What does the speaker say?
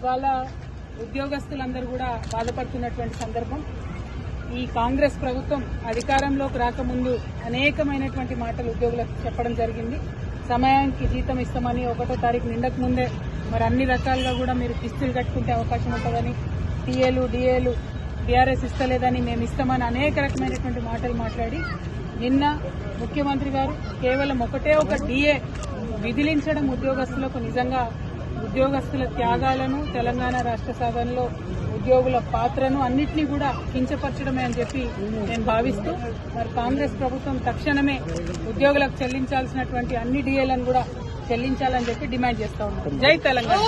ఇవాళ ఉద్యోగస్తులందరూ కూడా బాధపడుతున్నటువంటి సందర్భం. ఈ కాంగ్రెస్ ప్రభుత్వం అధికారంలోకి రాకముందు అనేకమైనటువంటి మాటలు ఉద్యోగులకు చెప్పడం జరిగింది. సమయానికి జీతం ఇస్తామని, 1వ తారీఖు నిండక ముందే మరి అన్ని రకాలుగా కూడా మీరు కిస్తులు కట్టుకుంటే అవకాశం ఉంటుందని, టీఏలు డిఏలు బీఆర్ఎస్ ఇస్తలేదని, మేము ఇస్తామని అనేక రకమైనటువంటి మాటలు మాట్లాడి నిన్న ముఖ్యమంత్రి గారు కేవలం ఒక డిఏ విధిలించడం ఉద్యోగస్తులకు నిజంగా ఉద్యోగస్తుల త్యాగాలను, తెలంగాణ రాష్ట్ర సాధనలో ఉద్యోగుల పాత్రను అన్నింటినీ కూడా కించపరచడమే అని చెప్పి నేను భావిస్తూ మరి కాంగ్రెస్ ప్రభుత్వం తక్షణమే ఉద్యోగులకు చెల్లించాల్సినటువంటి అన్ని డిఏలను కూడా చెల్లించాలని చెప్పి డిమాండ్ చేస్తా ఉన్నాం. జై తెలంగాణ.